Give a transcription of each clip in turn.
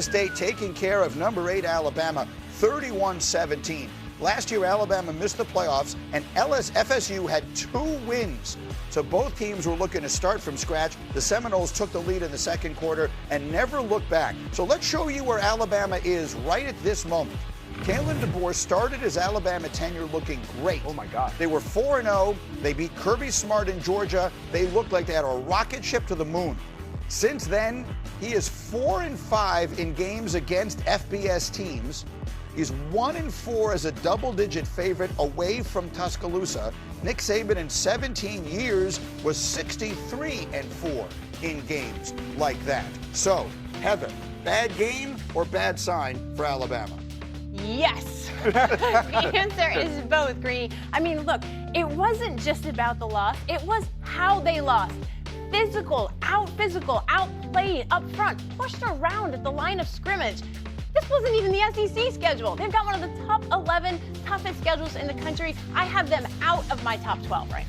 State taking care of number 8 Alabama 31-17. Last year Alabama missed the playoffs and FSU had 2 wins. So both teams were looking to start from scratch. The Seminoles took the lead in the second quarter and never looked back. So let's show you where Alabama is right at this moment. DeBoer's started his Alabama tenure looking great. Oh my God. They were 4-0. They beat Kirby Smart in Georgia. They looked like they had a rocket ship to the moon. Since then, he is 4-5 in games against FBS teams. He's 1-4 as a double-digit favorite away from Tuscaloosa. Nick Saban in 17 years was 63-4 in games like that. So, Heather, bad game or bad sign for Alabama? Yes. The answer is both, Greeny. I mean, look, it wasn't just about the loss. It was how they lost. Physical, outplayed up front, pushed around at the line of scrimmage. This wasn't even the SEC schedule. They've got one of the top 11 toughest schedules in the country. I have them out of my top 12 right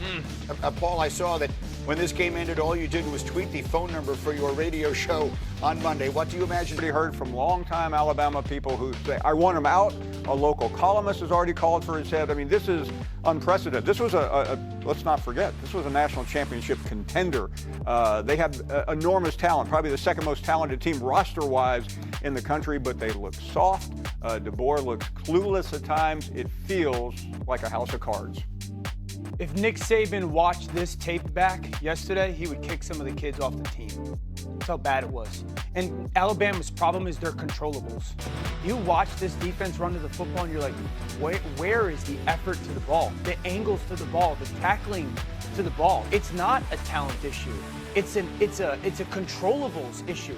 now. Paul, I saw that when this game ended, all you did was tweet the phone number for your radio show on Monday. What do you imagine? We heard from longtime Alabama people who say, I want him out. A local columnist has already called for his head. I mean, this is unprecedented. This was let's not forget, this was a national championship contender. They have enormous talent, probably the second most talented team roster-wise in the country, but they look soft. DeBoer looks clueless at times. It feels like a house of cards. If Nick Saban watched this tape back yesterday, he would kick some of the kids off the team. That's how bad it was. And Alabama's problem is their controllables. You watch this defense run to the football and you're like, where is the effort to the ball? The angles to the ball, the tackling to the ball. It's not a talent issue. It's a controllables issue.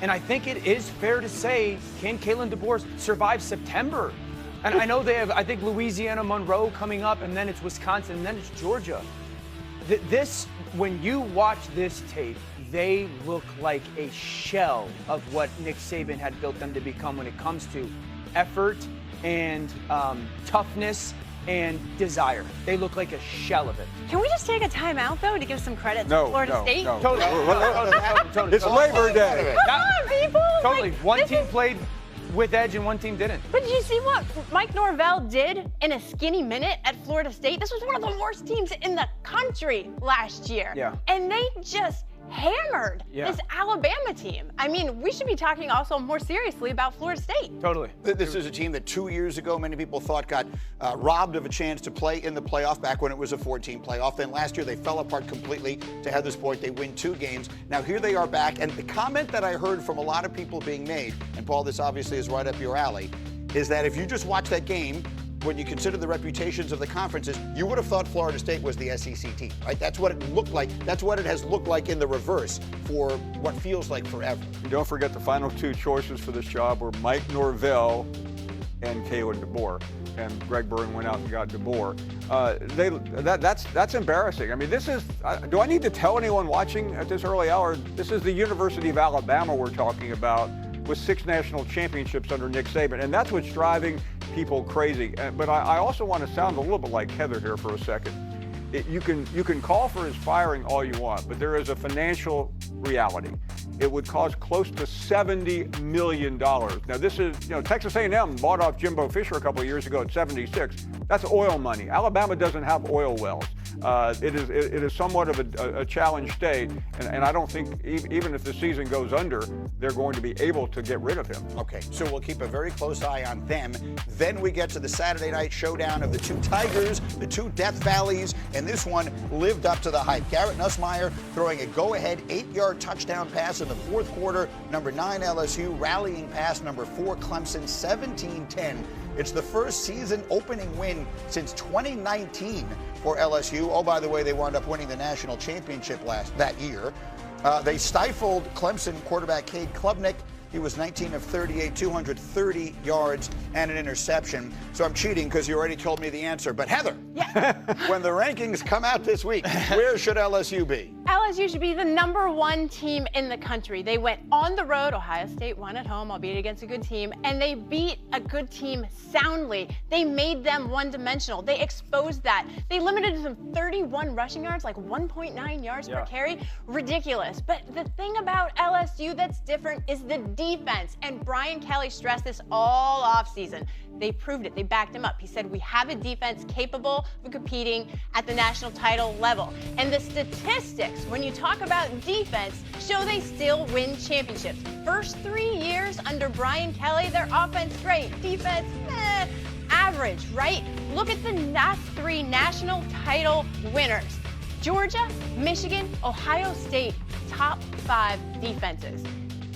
And I think it is fair to say, can Kalen DeBoer survive September? And I know they have, I think, Louisiana, Monroe coming up, and then it's Wisconsin, and then it's Georgia. When you watch this tape, they look like a shell of what Nick Saban had built them to become when it comes to effort and toughness and desire. They look like a shell of it. Can we just take a timeout, though, to give some credit to Florida State? No. Totally. It's Labor Day. Come on, people! Totally. One team played with edge and one team didn't. But did you see what Mike Norvell did in a skinny minute at Florida State? This was one of the worst teams in the country last year. Yeah. And they just hammered this Alabama team. I mean, we should be talking also more seriously about Florida State. Totally. This is a team that 2 years ago many people thought got robbed of a chance to play in the playoff back when it was a 14 playoff. Then last year they fell apart completely. To Heather's point, they win 2 games. Now here they are back. And the comment that I heard from a lot of people being made, and Paul, this obviously is right up your alley, is that if you just watch that game, when you consider the reputations of the conferences, you would have thought Florida State was the SEC team, right? That's what it looked like. That's what it has looked like in the reverse for what feels like forever. And don't forget the final 2 choices for this job were Mike Norvell and Kalen DeBoer. And Greg Byrne went out and got DeBoer. That's embarrassing. I mean, this is, do I need to tell anyone watching at this early hour, this is the University of Alabama we're talking about with 6 national championships under Nick Saban. And that's what's driving people crazy. But I also want to sound a little bit like Heather here for a second. You can call for his firing all you want, but there is a financial reality. It would cost close to $70 million. Now this is, Texas A&M bought off Jimbo Fisher a couple of years ago at 76. That's oil money. Alabama doesn't have oil wells. It is somewhat of a challenge state, and I don't think even if the season goes under, they're going to be able to get rid of him. Okay, so we'll keep a very close eye on them. Then we get to the Saturday night showdown of the 2 Tigers, the 2 Death Valleys, and this one lived up to the hype. Garrett Nussmeier throwing a go-ahead 8-yard touchdown pass in the 4th quarter. Number 9 LSU rallying past number 4 Clemson, 17-10. It's the first season opening win since 2019 for LSU. Oh, by the way, they wound up winning the national championship that year. They stifled Clemson quarterback Cade Klubnik. He was 19 of 38, 230 yards and an interception. So I'm cheating because you already told me the answer. But Heather, when the rankings come out this week, where should LSU be? LSU should be the #1 team in the country. They went on the road. Ohio State won at home, albeit against a good team, and they beat a good team soundly. They made them one-dimensional. They exposed that. They limited them 31 rushing yards, like 1.9 yards per carry. Ridiculous. But the thing about LSU that's different is the defense, and Brian Kelly stressed this all offseason. They proved it. They backed him up. He said, we have a defense capable of competing at the national title level. And the statistics, when you talk about defense, show they still win championships. First 3 years under Brian Kelly, their offense great, defense average, right? Look at the last 3 national title winners. Georgia, Michigan, Ohio State, top 5 defenses.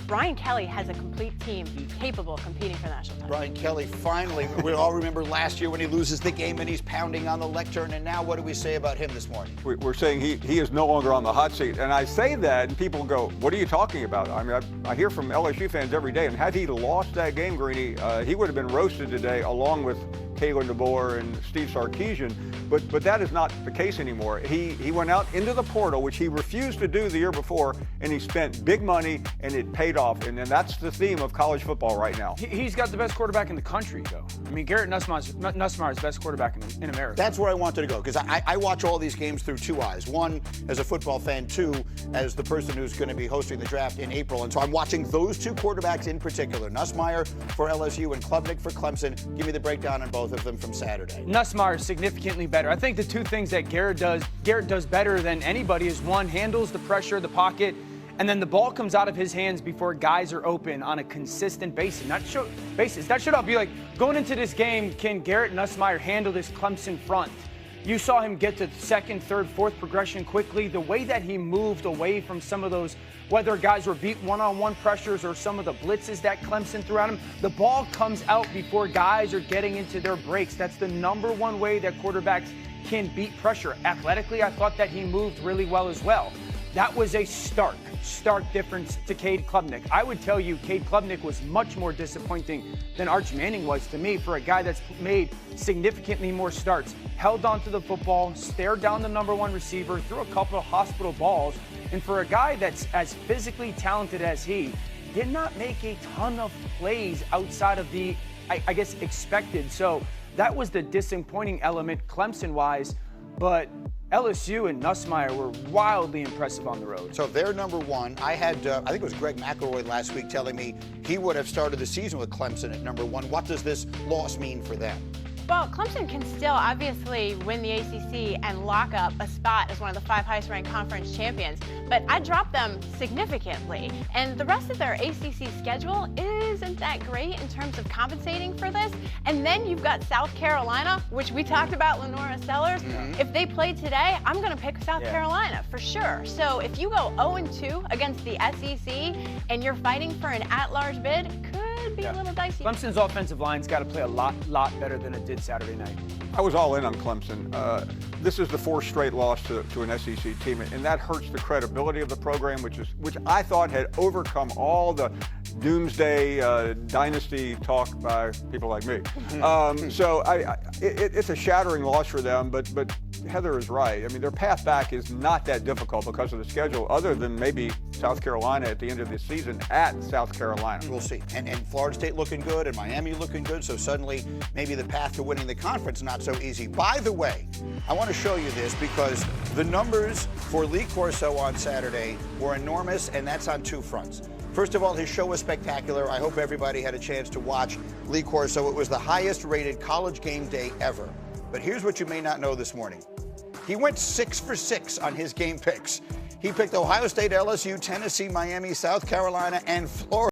Brian Kelly has a complete team capable of competing for the national title. Brian Kelly, finally, we all remember last year when he loses the game and he's pounding on the lectern, and now what do we say about him this morning? We're saying he is no longer on the hot seat. And I say that, and people go, what are you talking about? I mean, I hear from LSU fans every day, and had he lost that game, Greeny, he would have been roasted today along with Kalen DeBoer and Steve Sarkisian, but that is not the case anymore. He went out into the portal, which he refused to do the year before, and he spent big money, and it paid off. And that's the theme of college football right now. He's got the best quarterback in the country, though. I mean, Garrett Nussmeier is the best quarterback in America. That's where I wanted to go, because I watch all these games through 2 eyes. One, as a football fan, 2, as the person who's going to be hosting the draft in April. And so I'm watching those 2 quarterbacks in particular, Nussmeier for LSU and Klubnik for Clemson. Give me the breakdown on both of them from Saturday. Nussmeier is significantly better. I think the 2 things that Garrett does better than anybody is, 1, handles the pressure of the pocket, and then the ball comes out of his hands before guys are open on a consistent basis. That should all be like, going into this game, can Garrett Nussmeier handle this Clemson front? You saw him get to 2nd, 3rd, 4th progression quickly. The way that he moved away from some of those, whether guys were beat one-on-one pressures or some of the blitzes that Clemson threw at him, the ball comes out before guys are getting into their breaks. That's the #1 way that quarterbacks can beat pressure. Athletically, I thought that he moved really well as well. That was a stark difference to Cade Klubnik. I would tell you Cade Klubnik was much more disappointing than Arch Manning was to me, for a guy that's made significantly more starts, held onto the football, stared down the #1 receiver, threw a couple of hospital balls, and for a guy that's as physically talented as he, did not make a ton of plays outside of the, I guess, expected. So that was the disappointing element Clemson-wise, but LSU and Nussmeier were wildly impressive on the road. So they're #1. I had, I think it was Greg McElroy last week telling me he would have started the season with Clemson at #1. What does this loss mean for them? Well, Clemson can still obviously win the ACC and lock up a spot as one of the 5 highest-ranked conference champions, but I dropped them significantly. And the rest of their ACC schedule isn't that great in terms of compensating for this. And then you've got South Carolina, which we talked about, Lenora Sellers. If they play today, I'm going to pick South Carolina for sure. So if you go 0-2 against the SEC and you're fighting for an at-large bid, could be a little dicey. Clemson's offensive line's got to play a lot better than it did Saturday night. I was all in on Clemson. This is the 4th straight loss to an SEC team, and that hurts the credibility of the program, which I thought had overcome all the doomsday dynasty talk by people like me. So it's a shattering loss for them, but Heather is right. I mean, their path back is not that difficult because of the schedule, other than maybe South Carolina at the end of the season at South Carolina. We'll see. And Florida State looking good, and Miami looking good, so suddenly maybe the path to winning the conference not so easy. By the way, I want to show you this because the numbers for Lee Corso on Saturday were enormous, and that's on 2 fronts. First of all, his show was spectacular. I hope everybody had a chance to watch Lee Corso. It was the highest-rated college game day ever. But here's what you may not know this morning. He went 6 for 6 on his game picks. He picked Ohio State, LSU, Tennessee, Miami, South Carolina, and Florida.